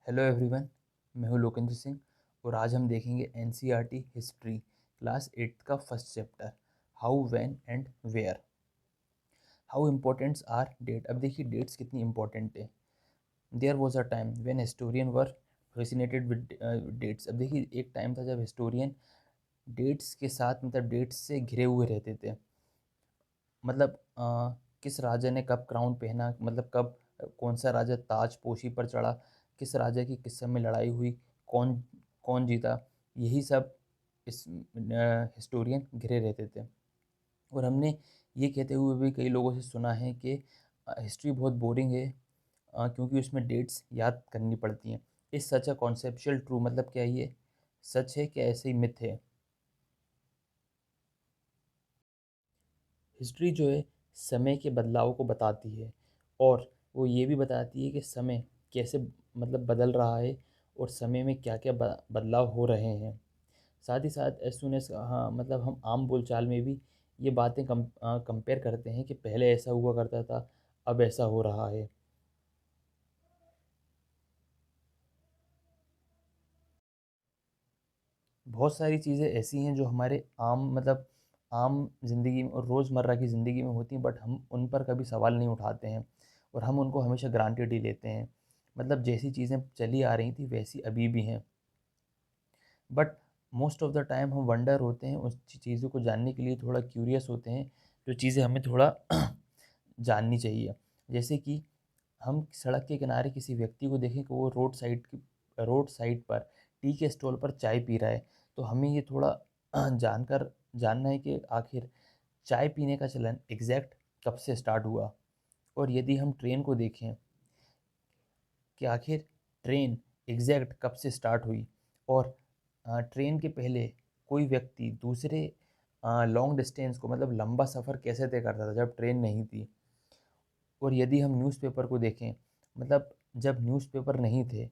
Hello everyone. मैं हूँ लोकेंद्र सिंह और आज हम देखेंगे एनसीईआरटी हिस्ट्री क्लास 8 का first chapter how when and where. How importants are date. अब देखिए डेट्स कितनी इंपॉर्टेंट है। There was a time when historian were fascinated with dates. अब देखिए एक टाइम था जब हिस्टोरियन डेट्स के साथ मतलब डेट्स से घिरे हुए रहते थे। मतलब किस राजा ने कब क्राउन पहना, मतलब कब कौन सा राजा ताज पोशी पर चढ़ा, किस राजा की किस समय लड़ाई हुई, कौन कौन जीता, यही सब इस हिस्टोरियन घिरे रहते थे। और हमने ये कहते हुए भी कई लोगों से सुना है कि हिस्ट्री बहुत बोरिंग है क्योंकि उसमें डेट्स याद करनी पड़ती हैं। इस सच अ कॉन्सेप्चुअल ट्रू, मतलब क्या ये सच है क्या ऐसे ही मिथ है। हिस्ट्री जो है समय के बदलाव को बताती है और वो ये भी बताती है कि समय कैसे मतलब बदल रहा है और समय में क्या क्या बदलाव हो रहे हैं। साथ ही साथ एज सुन एज हाँ मतलब हम आम बोलचाल में भी ये बातें कंपेयर करते हैं कि पहले ऐसा हुआ करता था, अब ऐसा हो रहा है। बहुत सारी चीज़ें ऐसी हैं जो हमारे आम मतलब आम ज़िंदगी में और रोज़मर्रा की ज़िंदगी में होती हैं, बट हम उन पर कभी सवाल नहीं उठाते हैं और हम उनको हमेशा ग्रांटेड ही लेते हैं। मतलब जैसी चीज़ें चली आ रही थी वैसी अभी भी हैं, but most of the time हम वंडर होते हैं उस चीज़ों को जानने के लिए, थोड़ा क्यूरियस होते हैं जो चीज़ें हमें थोड़ा जाननी चाहिए। जैसे कि हम सड़क के किनारे किसी व्यक्ति को देखें कि वो रोड साइड पर टी के स्टॉल पर चाय पी रहा है, तो हमें ये थोड़ा जानना है कि आखिर चाय पीने का चलन एग्जैक्ट कब से स्टार्ट हुआ। और यदि हम ट्रेन को देखें कि आखिर ट्रेन एग्जैक्ट कब से स्टार्ट हुई, और ट्रेन के पहले कोई व्यक्ति दूसरे लॉन्ग डिस्टेंस को मतलब लंबा सफ़र कैसे तय करता था जब ट्रेन नहीं थी। और यदि हम न्यूज़पेपर को देखें, मतलब जब न्यूज़पेपर नहीं थे,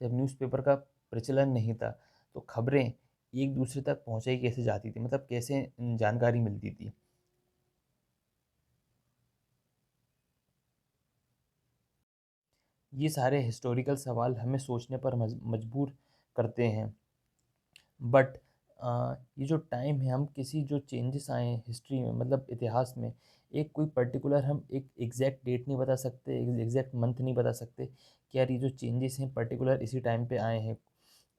जब न्यूज़पेपर का प्रचलन नहीं था, तो खबरें एक दूसरे तक पहुंचाई कैसे जाती थी, मतलब कैसे जानकारी मिलती थी। ये सारे हिस्टोरिकल सवाल हमें सोचने पर मजबूर करते हैं। बट ये जो टाइम है, हम किसी जो चेंजेस आए हैं हिस्ट्री में मतलब इतिहास में, एक कोई पर्टिकुलर हम एक एग्जैक्ट डेट नहीं बता सकते, एग्जैक्ट मंथ नहीं बता सकते कि यार ये जो चेंजेस हैं पर्टिकुलर इसी टाइम पे आए हैं।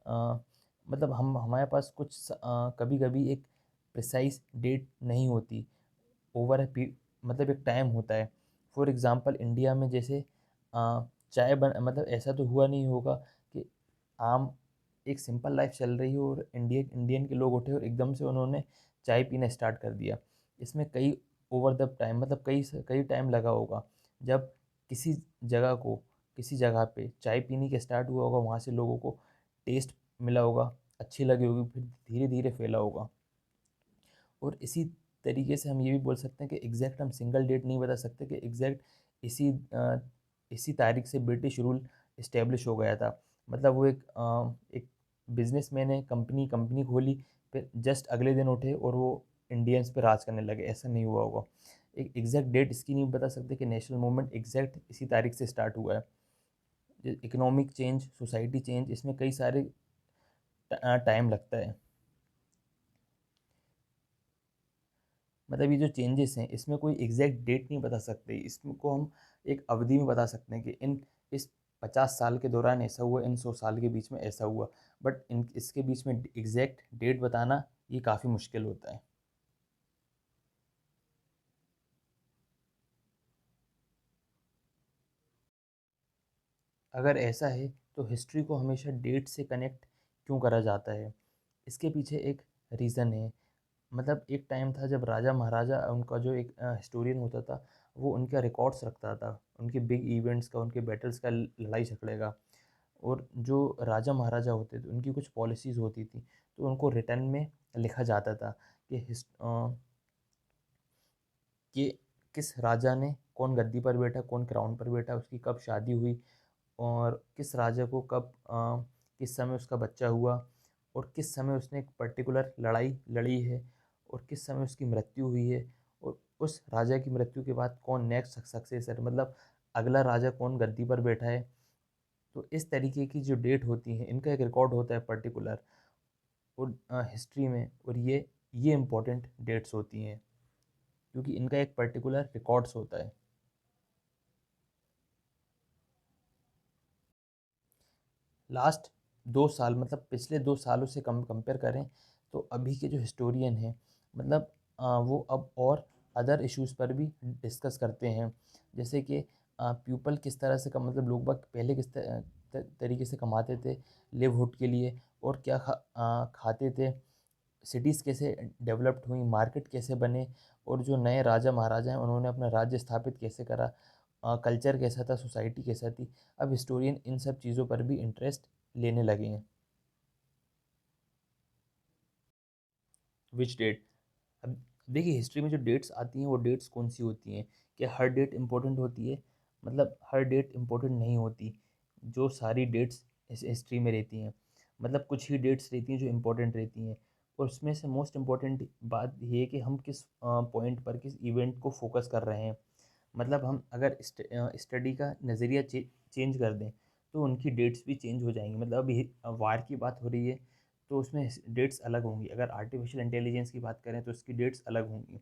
अ, मतलब हम हमारे पास कभी कभी एक प्रिसाइज डेट नहीं होती। ओवर मतलब एक टाइम होता है। फॉर एग्ज़ाम्पल इंडिया में जैसे चाय बन मतलब ऐसा तो हुआ नहीं होगा कि आम एक सिंपल लाइफ चल रही हो और इंडियन के लोग उठे और एकदम से उन्होंने चाय पीना स्टार्ट कर दिया। इसमें कई ओवर द टाइम मतलब कई टाइम लगा होगा। जब किसी जगह को किसी जगह पे चाय पीने के स्टार्ट हुआ होगा, वहाँ से लोगों को टेस्ट मिला होगा, अच्छी लगी होगी, फिर धीरे धीरे फैला होगा। और इसी तरीके से हम ये भी बोल सकते हैं कि एग्जैक्ट हम सिंगल डेट नहीं बता सकते कि एग्जैक्ट इसी तारीख से ब्रिटिश रूल इस्टेब्लिश हो गया था। मतलब वो एक बिजनेसमैन है, कंपनी कंपनी खोली, फिर जस्ट अगले दिन उठे और वो इंडियंस पे राज करने लगे, ऐसा नहीं हुआ होगा। एक एग्जैक्ट डेट इसकी नहीं बता सकते कि नेशनल मूवमेंट एग्जैक्ट इसी तारीख से स्टार्ट हुआ है। इकोनॉमिक चेंज, सोसाइटी चेंज, इसमें कई सारे टाइम लगता है। मतलब ये जो चेंजेस हैं इसमें कोई एग्जैक्ट डेट नहीं बता सकते, इसको हम एक अवधि में बता सकते हैं कि इन इस 50 साल के दौरान ऐसा हुआ, इन 100 साल के बीच में ऐसा हुआ। बट इन इसके बीच में एग्जैक्ट डेट बताना ये काफ़ी मुश्किल होता है। अगर ऐसा है तो हिस्ट्री को हमेशा डेट से कनेक्ट क्यों करा जाता है, इसके पीछे एक रीज़न है। मतलब एक टाइम था जब राजा महाराजा, उनका जो एक हिस्टोरियन होता था, वो उनका रिकॉर्ड्स रखता था, उनके बिग इवेंट्स का, उनके बैटल्स का, लड़ाई झगड़े का। और जो राजा महाराजा होते थे उनकी कुछ पॉलिसीज़ होती थी, तो उनको रिटर्न में लिखा जाता था कि कि किस राजा ने कौन गद्दी पर बैठा, कौन क्राउन पर बैठा, उसकी कब शादी हुई, और किस राजा को किस समय उसका बच्चा हुआ, और किस समय उसने एक पर्टिकुलर लड़ाई लड़ी है, और किस समय उसकी मृत्यु हुई है, और उस राजा की मृत्यु के बाद कौन नेक्स्ट सक्सेसर मतलब अगला राजा कौन गद्दी पर बैठा है। तो इस तरीके की जो डेट होती है इनका एक रिकॉर्ड होता है पर्टिकुलर और हिस्ट्री में, और ये इम्पोर्टेंट डेट्स होती हैं क्योंकि इनका एक पर्टिकुलर रिकॉर्ड्स होता है। लास्ट 2 साल मतलब पिछले 2 सालों से कंपेयर करें तो अभी के जो हिस्टोरियन हैं मतलब वो अब और अदर इश्यूज़ पर भी डिस्कस करते हैं, जैसे कि पीपल किस तरह से कम मतलब लोग बाग पहले किस तरीके से कमाते थे लिवहुड के लिए, और क्या खाते थे, सिटीज़ कैसे डेवलप्ड हुई, मार्केट कैसे बने, और जो नए राजा महाराजा हैं उन्होंने अपना राज्य स्थापित कैसे करा, कल्चर कैसा था, सोसाइटी कैसा थी। अब हिस्टोरियन इन सब चीज़ों पर भी इंटरेस्ट लेने लगे हैं। Which date? अब देखिए हिस्ट्री में जो डेट्स आती हैं वो डेट्स कौन सी होती हैं? क्या हर डेट इम्पोर्टेंट होती है? मतलब हर डेट इम्पोर्टेंट नहीं होती। जो सारी डेट्स इस हिस्ट्री में रहती हैं, मतलब कुछ ही डेट्स रहती हैं जो इम्पोर्टेंट रहती हैं, और उसमें से मोस्ट इम्पोर्टेंट बात ये है कि हम किस पॉइंट पर किस इवेंट को फोकस कर रहे हैं। मतलब हम अगर स्टडी का नज़रिया चेंज कर दें तो उनकी डेट्स भी चेंज हो जाएंगी। मतलब अभी वार की बात हो रही है तो उसमें डेट्स अलग होंगी, अगर आर्टिफिशियल इंटेलिजेंस की बात करें तो उसकी डेट्स अलग होंगी।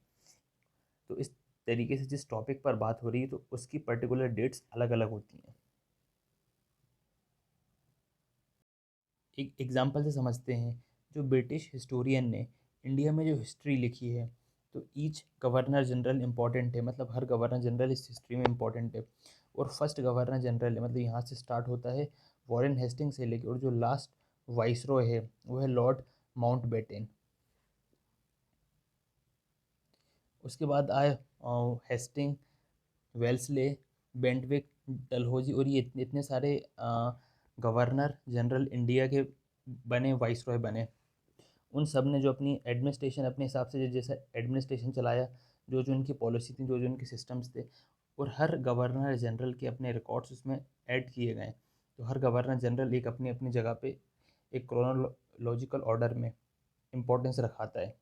तो इस तरीके से जिस टॉपिक पर बात हो रही है तो उसकी पर्टिकुलर डेट्स अलग अलग होती हैं। एक एग्जांपल से समझते हैं, जो ब्रिटिश हिस्टोरियन ने इंडिया में जो हिस्ट्री लिखी है, तो ईच गवर्नर जनरल इम्पॉर्टेंट है, मतलब हर गवर्नर जनरल इस हिस्ट्री में इम्पॉर्टेंट है। और फर्स्ट गवर्नर जनरल है, मतलब यहाँ से स्टार्ट होता है वॉरेन हेस्टिंग से लेकर, और जो लास्ट वाइसरॉय है वो है लॉर्ड माउंटबेटन। उसके बाद आए हेस्टिंग, वेल्सले, बेंटविक, डलहौजी, और ये इतने सारे गवर्नर जनरल इंडिया के बने, वाइसरॉय बने। उन सब ने जो अपनी एडमिनिस्ट्रेशन अपने हिसाब से जैसा एडमिनिस्ट्रेशन चलाया, जो जो उनकी पॉलिसी थी, जो जो उनके सिस्टम्स थे, और हर गवर्नर जनरल के अपने रिकॉर्ड्स उसमें ऐड किए गए। तो हर गवर्नर जनरल एक अपनी अपनी जगह पे एक क्रोनोलॉजिकल ऑर्डर में इम्पोर्टेंस रखाता है,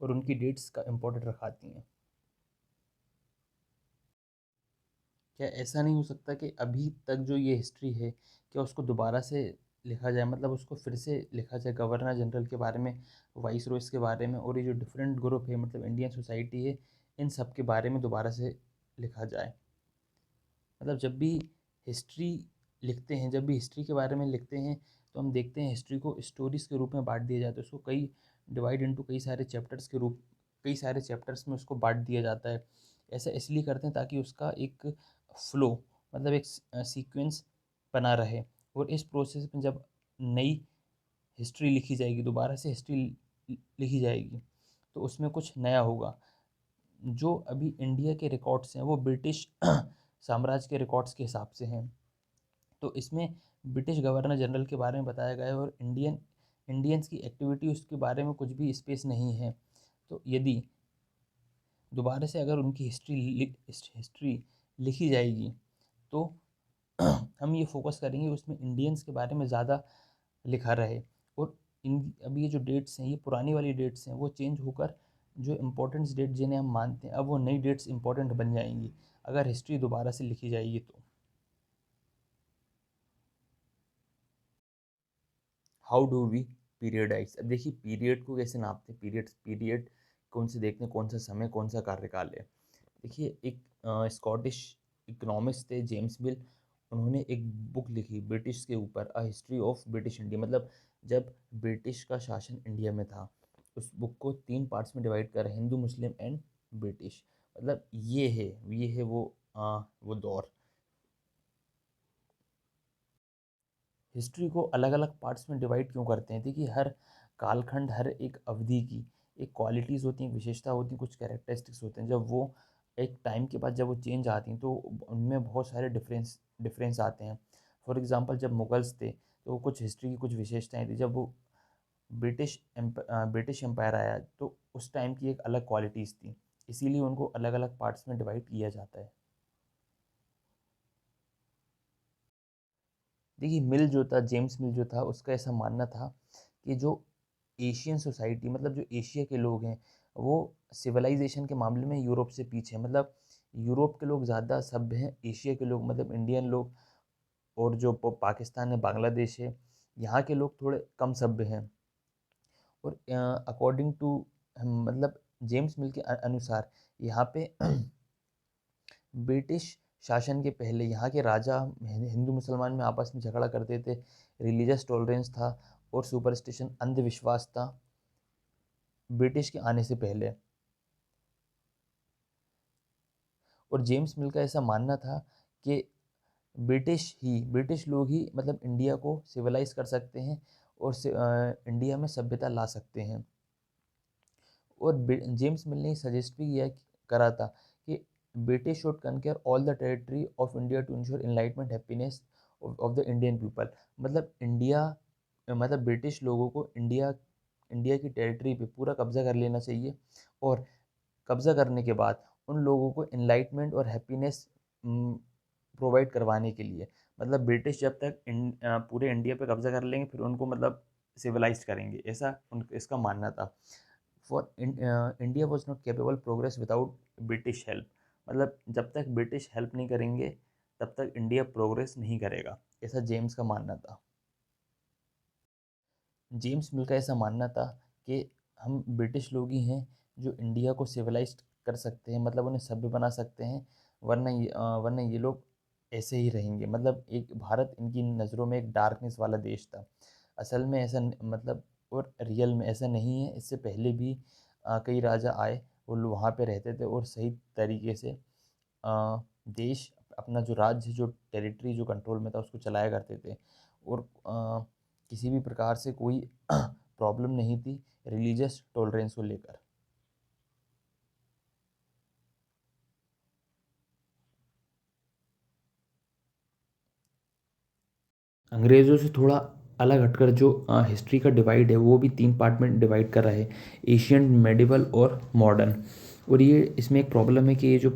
और उनकी डेट्स का इम्पोर्टेंट रखाती हैं। क्या ऐसा नहीं हो सकता कि अभी तक जो ये हिस्ट्री है क्या उसको दोबारा से लिखा जाए, मतलब उसको फिर से लिखा जाए गवर्नर जनरल के बारे में, वाइस रॉयस के बारे में, और ये जो डिफरेंट ग्रुप है मतलब इंडियन सोसाइटी है, इन सब के बारे में दोबारा से लिखा जाए। मतलब जब भी हिस्ट्री लिखते हैं, जब भी हिस्ट्री के बारे में लिखते हैं तो हम देखते हैं हिस्ट्री को स्टोरीज़ के रूप में बांट दिया जाता है, उसको कई डिवाइड इनटू कई सारे चैप्टर्स के रूप, कई सारे चैप्टर्स में उसको बांट दिया जाता है। ऐसा इसलिए करते हैं ताकि उसका एक फ्लो, मतलब एक सीक्वेंस बना रहे, और इस प्रोसेस में जब नई हिस्ट्री लिखी जाएगी, दोबारा से हिस्ट्री लिखी जाएगी, तो उसमें कुछ नया होगा। जो अभी इंडिया के रिकॉर्ड्स हैं वो ब्रिटिश साम्राज्य के रिकॉर्ड्स के हिसाब से हैं। तो इसमें ब्रिटिश गवर्नर जनरल के बारे में बताया गया है, और इंडियंस की एक्टिविटी उसके बारे में कुछ भी स्पेस नहीं है। तो यदि दोबारा से अगर उनकी हिस्ट्री लिखी जाएगी तो हम ये फोकस करेंगे उसमें इंडियंस के बारे में ज़्यादा लिखा रहे। और इन अभी ये जो डेट्स हैं ये पुरानी वाली डेट्स हैं, वो चेंज होकर जो इम्पोर्टेंट्स डेट जिन्हें हम मानते हैं अब वो नई डेट्स इंपॉर्टेंट बन जाएंगी अगर हिस्ट्री दोबारा से लिखी जाएगी तो। How do we periodise? अब देखिए पीरियड को कैसे नापते हैं, पीरियड कौन से देखते हैं, कौन सा समय, कौन सा कार्यकाल है। देखिए एक स्कॉटिश इकोनॉमिस्ट थे जेम्स मिल, उन्होंने एक बुक लिखी ब्रिटिश के ऊपर, a history of British India, मतलब जब ब्रिटिश का शासन इंडिया में था। उस बुक को 3 पार्ट्स में डिवाइड कर, हिंदू, मुस्लिम एंड ब्रिटिश। मतलब ये है वो दौर। हिस्ट्री को अलग अलग पार्ट्स में डिवाइड क्यों करते हैं? देखिए हर कालखंड, हर एक अवधि की एक क्वालिटीज़ होती हैं, विशेषता होती हैं, कुछ कैरेक्टरिस्टिक्स होते हैं। जब वो एक टाइम के बाद जब वो चेंज आती हैं तो उनमें बहुत सारे डिफरेंस आते हैं। फॉर एग्जांपल जब मुगल्स थे तो वो कुछ हिस्ट्री की कुछ विशेषताएं थी। जब वो ब्रिटिश एम्पायर आया तो उस टाइम की एक अलग क्वालिटीज़ थी, इसीलिए उनको अलग अलग पार्ट्स में डिवाइड किया जाता है। देखिए मिल जो था, जेम्स मिल जो था, उसका ऐसा मानना था कि जो एशियन सोसाइटी, मतलब जो एशिया के लोग हैं, वो सिविलाइजेशन के मामले में यूरोप से पीछे हैं। मतलब यूरोप के लोग ज़्यादा सभ्य हैं, एशिया के लोग मतलब इंडियन लोग और जो पाकिस्तान है, बांग्लादेश है, यहाँ के लोग थोड़े कम सभ्य हैं। और अकॉर्डिंग टू मतलब जेम्स मिल के अनुसार यहाँ पे ब्रिटिश शासन के पहले यहाँ के राजा हिंदू मुसलमान में आपस में झगड़ा करते थे, रिलीजियस टॉलरेंस था और सुपरस्टिशन अंधविश्वास था ब्रिटिश के आने से पहले। और जेम्स मिल का ऐसा मानना था कि ब्रिटिश लोग ही मतलब इंडिया को सिविलाइज कर सकते हैं और इंडिया में सभ्यता ला सकते हैं। और जेम्स मिल ने सजेस्ट भी करा था कि British should conquer all the territory of India to ensure enlightenment happiness of the Indian people. मतलब ब्रिटिश लोगों को इंडिया की टेरिटरी पे पूरा कब्जा कर लेना चाहिए और कब्जा करने के बाद उन लोगों को इनलाइटमेंट और हैप्पीनेस प्रोवाइड करवाने के लिए, मतलब ब्रिटिश जब तक पूरे इंडिया पे कब्जा कर लेंगे फिर उनको मतलब सिविलाइज करेंगे, ऐसा इसका मानना था। For India was not capable progress without British help. मतलब जब तक ब्रिटिश हेल्प नहीं करेंगे तब तक इंडिया प्रोग्रेस नहीं करेगा, ऐसा जेम्स का मानना था। जेम्स मिल का ऐसा मानना था कि हम ब्रिटिश लोग ही हैं जो इंडिया को सिविलाइज कर सकते हैं, मतलब उन्हें सभ्य बना सकते हैं, वरना ये लोग ऐसे ही रहेंगे। मतलब एक भारत इनकी नज़रों में एक डार्कनेस वाला देश था। असल में ऐसा मतलब और रियल में ऐसा नहीं है। इससे पहले भी कई राजा आए, वो लोग वहाँ पे रहते थे और सही तरीके से देश अपना जो राज्य जो टेरिटरी जो कंट्रोल में था उसको चलाया करते थे। और किसी भी प्रकार से कोई प्रॉब्लम नहीं थी रिलीजियस टॉलरेंस को लेकर। अंग्रेज़ों से थोड़ा अलग हटकर जो हिस्ट्री का डिवाइड है वो भी 3 पार्ट में डिवाइड करा है, एशियंट, मेडिवल और मॉडर्न। और ये इसमें एक प्रॉब्लम है कि ये जो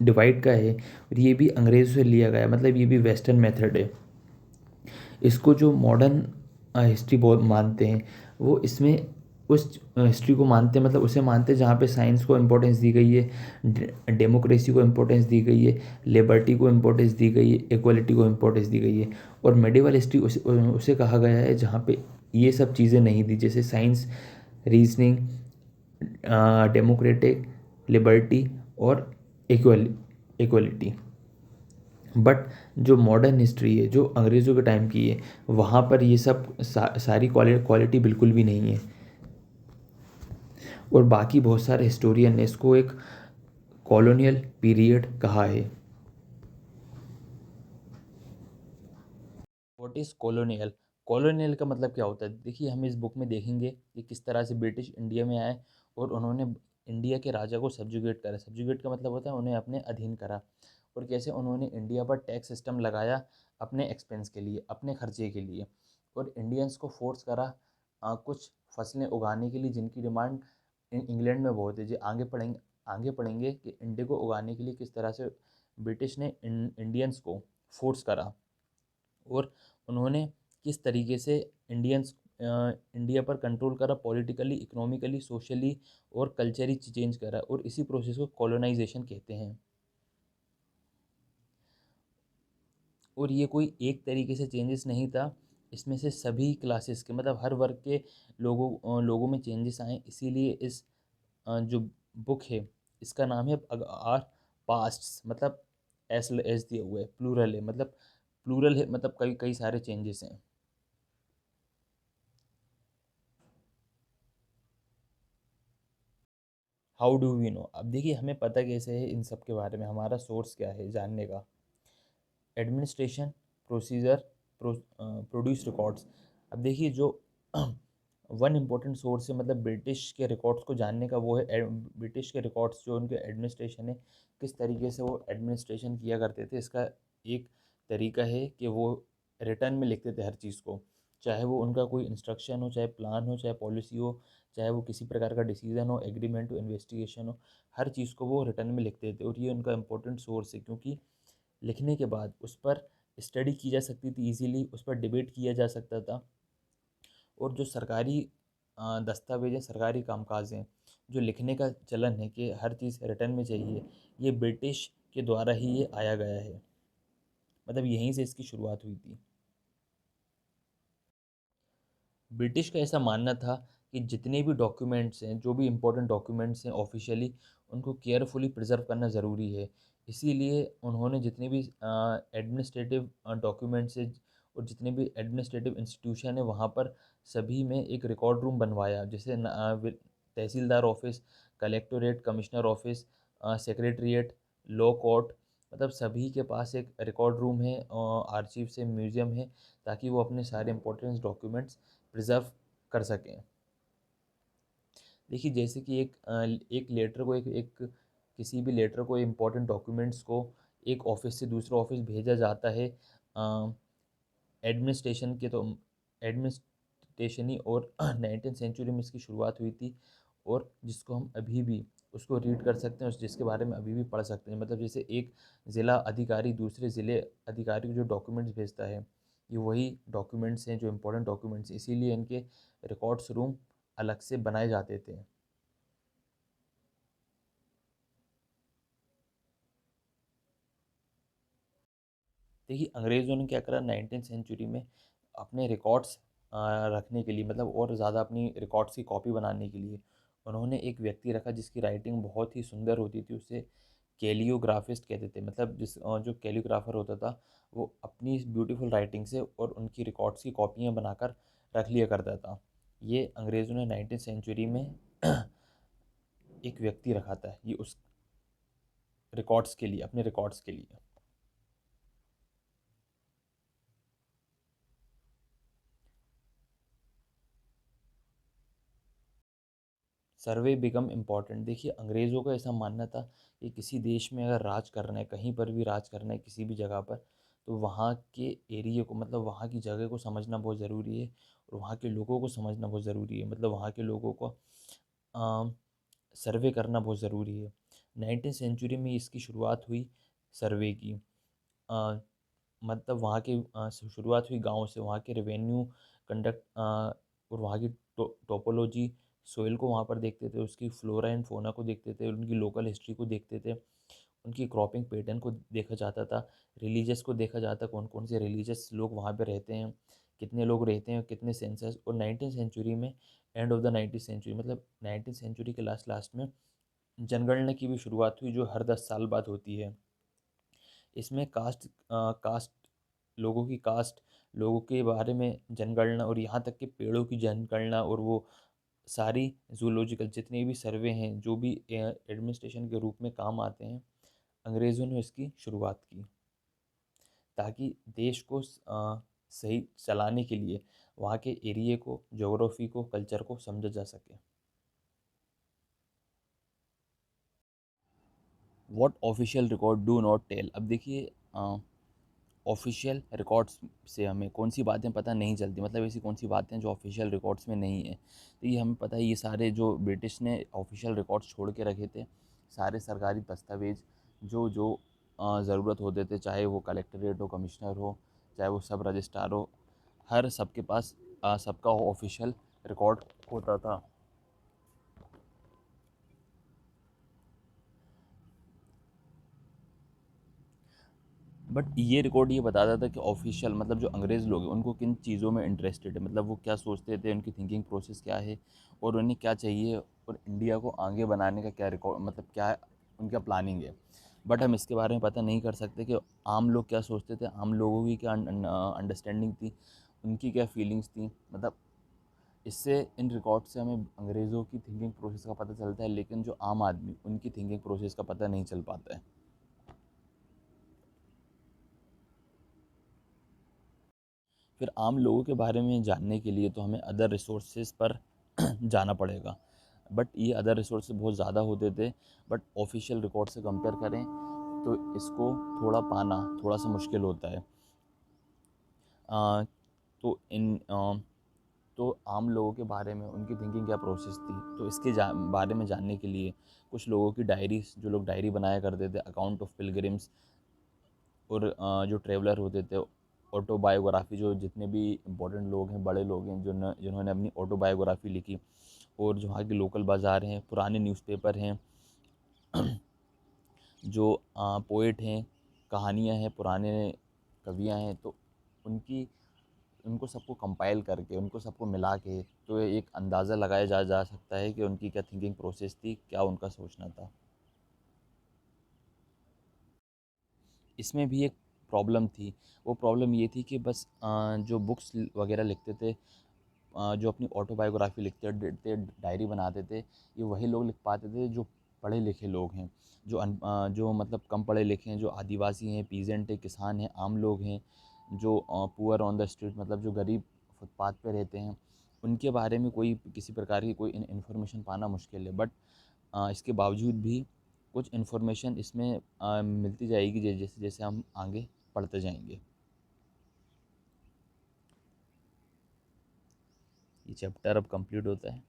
डिवाइड का है और ये भी अंग्रेज़ों से लिया गया है, मतलब ये भी वेस्टर्न मेथड है। इसको जो मॉडर्न हिस्ट्री बहुत मानते हैं वो इसमें उस हिस्ट्री को मानते हैं, मतलब उसे मानते हैं जहाँ पे साइंस को इम्पोर्टेंस दी गई है, डेमोक्रेसी को इम्पोर्टेंस दी गई है, लिबर्टी को इम्पोर्टेंस दी गई है, इक्वलिटी को इम्पोर्टेंस दी गई है। और मेडिवल हिस्ट्री उसे कहा गया है जहाँ पे ये सब चीज़ें नहीं दी, जैसे साइंस, रीजनिंग, डेमोक्रेटिक, लिबर्टी और इक्वलिटी। बट जो मॉडर्न हिस्ट्री है जो अंग्रेज़ों के टाइम की है वहाँ पर ये सब सारी क्वालिटी बिल्कुल भी नहीं है। और बाकी बहुत सारे हिस्टोरियन ने इसको एक कॉलोनियल पीरियड कहा है। What is colonial? कॉलोनियल का मतलब क्या होता है? देखिए हम इस बुक में देखेंगे कि किस तरह से ब्रिटिश इंडिया में आए और उन्होंने इंडिया के राजा को सब्जुगेट करा। सब्जुगेट का मतलब होता है उन्हें अपने अधीन करा। और कैसे उन्होंने इंडिया पर टैक्स सिस्टम लगाया अपने एक्सपेंस के लिए, अपने खर्चे के लिए। और इंडियंस को फोर्स करा कुछ फसलें उगाने के लिए जिनकी डिमांड इंग्लैंड में बहुत है। जो आगे पढ़ेंगे कि इंडिगो उगाने के लिए किस तरह से ब्रिटिश ने इंडियंस को फोर्स करा और उन्होंने किस तरीके से इंडिया पर कंट्रोल करा, पॉलिटिकली, इकोनॉमिकली, सोशली और कल्चरली चेंज करा। और इसी प्रोसेस को कॉलोनाइजेशन कहते हैं। और ये कोई एक तरीके से चेंजेस नहीं था, इसमें से सभी क्लासेस के मतलब हर वर्ग के लोगों में चेंजेस आए। इसीलिए इस जो बुक है इसका नाम है आर पास्ट्स, मतलब एस एस दिया हुआ है, प्लूरल है, मतलब प्लूरल है, मतलब कई कई सारे चेंजेस हैं। How do we know? अब देखिए हमें पता कैसे है इन सब के बारे में, हमारा सोर्स क्या है जानने का? Administration, procedure, produce records. अब देखिए जो वन इम्पोर्टेंट सोर्स है मतलब ब्रिटिश के रिकॉर्ड्स को जानने का, वो है ब्रिटिश के रिकॉर्ड्स जो उनके एडमिनिस्ट्रेशन है, किस तरीके से वो एडमिनिस्ट्रेशन किया करते थे। इसका एक तरीका है कि वो रिटर्न में लिखते थे हर चीज़ को, चाहे वो उनका कोई इंस्ट्रक्शन हो, चाहे प्लान हो, चाहे पॉलिसी हो, चाहे वो किसी प्रकार का डिसीजन हो, एग्रीमेंट हो, इन्वेस्टिगेशन हो, हर चीज़ को वो रिटर्न में लिखते थे। और ये उनका इंपॉर्टेंट सोर्स है क्योंकि लिखने के बाद उस पर स्टडी की जा सकती थी इजीली, उस पर डिबेट किया जा सकता था। और जो सरकारी दस्तावेज हैं, सरकारी कामकाज हैं, जो लिखने का चलन है कि हर चीज़ रिटर्न में चाहिए, ये ब्रिटिश के द्वारा ही ये आया गया है। मतलब यहीं से इसकी शुरुआत हुई थी। ब्रिटिश का ऐसा मानना था कि जितने भी डॉक्यूमेंट्स हैं, जो भी इम्पोर्टेंट डॉक्यूमेंट्स हैं ऑफिशियली, उनको केयरफुली प्रिजर्व करना ज़रूरी है। इसीलिए उन्होंने जितने भी एडमिनिस्ट्रेटिव डॉक्यूमेंट्स हैं और जितने भी एडमिनिस्ट्रेटिव इंस्टीट्यूशन है, वहाँ पर सभी में एक रिकॉर्ड रूम बनवाया, जैसे tehsildar office, collectorate, commissioner office, secretariat, law court, मतलब सभी के पास एक रिकॉर्ड रूम है, आर्चीव से म्यूज़ियम है, ताकि वो अपने सारे इंपॉर्टेंट डॉक्यूमेंट्स प्रिज़र्व कर सकें। देखिए जैसे कि एक लेटर को एक किसी भी लेटर को, इम्पोर्टेंट डॉक्यूमेंट्स को एक ऑफिस से दूसरे ऑफिस भेजा जाता है एडमिनिस्ट्रेशन के, तो एडमिनिस्ट्रेशन ही, और 19th सेंचुरी में इसकी शुरुआत हुई थी, और जिसको हम अभी भी उसको रीड कर सकते हैं और जिसके बारे में अभी भी पढ़ सकते हैं। मतलब जैसे एक ज़िला अधिकारी दूसरे ज़िले अधिकारी को जो डॉक्यूमेंट्स भेजता है, ये वही डॉक्यूमेंट्स हैं जो इम्पोर्टेंट डॉक्यूमेंट्स, इसीलिए इनके रिकॉर्ड्स रूम अलग से बनाए जाते थे। देखिए अंग्रेज़ों ने क्या करा 19th सेंचुरी में, अपने रिकॉर्ड्स रखने के लिए, मतलब और ज़्यादा अपनी रिकॉर्ड्स की कॉपी बनाने के लिए, उन्होंने एक व्यक्ति रखा जिसकी राइटिंग बहुत ही सुंदर होती थी। उसे कैलियोग्राफिस्ट कहते थे। मतलब जो कैलियोग्राफर होता था, वो अपनी इस ब्यूटीफुल राइटिंग से और उनकी रिकॉर्ड्स की कॉपियाँ बनाकर रख लिया करता था। ये अंग्रेज़ों ने 19th सेंचुरी में एक व्यक्ति रखा था, ये उस रिकॉर्ड्स के लिए, अपने रिकॉर्ड्स के लिए। सर्वे बिकम इम्पॉर्टेंट। देखिए अंग्रेज़ों का ऐसा मानना था कि किसी देश में अगर राज करना है, कहीं पर भी राज करना है, किसी भी जगह पर, तो वहाँ के एरिया को, मतलब वहाँ की जगह को समझना बहुत ज़रूरी है, और वहाँ के लोगों को समझना बहुत ज़रूरी है। मतलब वहाँ के लोगों को सर्वे करना बहुत ज़रूरी है। 19th सेंचुरी में इसकी शुरुआत हुई सर्वे की। अ, मतलब वहाँ की शुरुआत हुई गाँव से, वहाँ के रेवेन्यू कंडक्ट और वहाँ की टोपोलॉजी, सोइल को वहाँ पर देखते थे, उसकी फ्लोरा एंड फोना को देखते थे, उनकी लोकल हिस्ट्री को देखते थे, उनकी क्रॉपिंग पैटर्न को देखा जाता था, रिलीजियस को देखा जाता, कौन कौन से रिलीजियस लोग वहाँ पे रहते हैं, कितने लोग रहते हैं, कितने सेंसस। और 19th सेंचुरी में, end of the 19th century, मतलब 19th सेंचुरी के लास्ट लास्ट में जनगणना की भी शुरुआत हुई, जो हर 10 साल बाद होती है। इसमें कास्ट, लोगों की कास्ट, लोगों के बारे में जनगणना, और यहाँ तक कि पेड़ों की जनगणना, और वो सारी जूलॉजिकल जितने भी सर्वे हैं, जो भी एडमिनिस्ट्रेशन के रूप में काम आते हैं, अंग्रेज़ों ने इसकी शुरुआत की, ताकि देश को सही चलाने के लिए वहाँ के एरिया को, ज्योग्राफी को, कल्चर को समझा जा सके। What official record do not tell. अब देखिए ऑफिशियल रिकॉर्ड्स से हमें कौन सी बातें पता नहीं चलती, मतलब ऐसी कौन सी बातें जो ऑफिशियल रिकॉर्ड्स में नहीं है। तो ये हमें पता है, ये सारे जो ब्रिटिश ने ऑफिशियल रिकॉर्ड्स छोड़ के रखे थे, सारे सरकारी दस्तावेज जो जो ज़रूरत होते थे, चाहे वो कलेक्टरेट हो, कमिश्नर हो, चाहे वो सब रजिस्ट्रार हो, हर सबके पास सबका ऑफिशियल रिकॉर्ड होता था। बट ये रिकॉर्ड ये बताता था कि ऑफिशियल, मतलब जो अंग्रेज़ लोग हैं, उनको किन चीज़ों में इंटरेस्टेड है, मतलब वो क्या सोचते थे, उनकी थिंकिंग प्रोसेस क्या है, और उन्हें क्या चाहिए, और इंडिया को आगे बनाने का क्या रिकॉर्ड, मतलब क्या उनका प्लानिंग है। बट हम इसके बारे में पता नहीं कर सकते कि आम लोग क्या सोचते थे, आम लोगों की क्या अंडरस्टैंडिंग थी, उनकी क्या फीलिंग्स थी। मतलब इससे, इन रिकॉर्ड से हमें अंग्रेज़ों की थिंकिंग प्रोसेस का पता चलता है, लेकिन जो आम आदमी, उनकी थिंकिंग प्रोसेस का पता नहीं चल पाता है। फिर आम लोगों के बारे में जानने के लिए तो हमें अदर रिसोर्सेज पर जाना पड़ेगा। बट ये अदर रिसोर्सेज बहुत ज़्यादा होते थे, बट ऑफिशियल रिकॉर्ड से कंपेयर करें तो इसको थोड़ा पाना थोड़ा सा मुश्किल होता है। अ, तो तो आम लोगों के बारे में उनकी थिंकिंग क्या प्रोसेस थी, तो इसके बारे में जानने के लिए कुछ लोगों की डायरीज, जो लोग डायरी बनाया करते थे, अकाउंट ऑफ पिलग्रिम्स, और जो ट्रेवलर होते थे, ऑटोबायोग्राफी, जो जितने भी इम्पोर्टेंट लोग हैं, बड़े लोग हैं, जिन्होंने अपनी ऑटोबायोग्राफी लिखी, और जो वहाँ के लोकल बाज़ार हैं, पुराने न्यूज़पेपर हैं, जो पोएट हैं, कहानियाँ हैं पुराने, कवियाँ हैं, तो उनकी उनको सबको कंपाइल करके, उनको सबको मिला के, तो एक अंदाज़ा लगाया जा सकता है कि उनकी क्या थिंकिंग प्रोसेस थी, क्या उनका सोचना था। इसमें भी एक प्रॉब्लम थी, वो प्रॉब्लम ये थी कि बस जो बुक्स वगैरह लिखते थे, जो अपनी ऑटोबायोग्राफी लिखते थे, डायरी बनाते थे, ये वही लोग लिख पाते थे जो पढ़े लिखे लोग हैं। जो मतलब कम पढ़े लिखे हैं, जो आदिवासी हैं, पीजेंट हैं, किसान हैं, आम लोग हैं, जो पुअर ऑन द स्ट्रीट, मतलब जो गरीब फुटपाथ पे रहते हैं, उनके बारे में कोई किसी प्रकार की कोई इन्फॉर्मेशन पाना मुश्किल है। बट इसके बावजूद भी कुछ इन्फॉर्मेशन इसमें मिलती जाएगी, जैसे जैसे हम आगे पढ़ते जाएंगे। ये चैप्टर अब कंप्लीट होता है।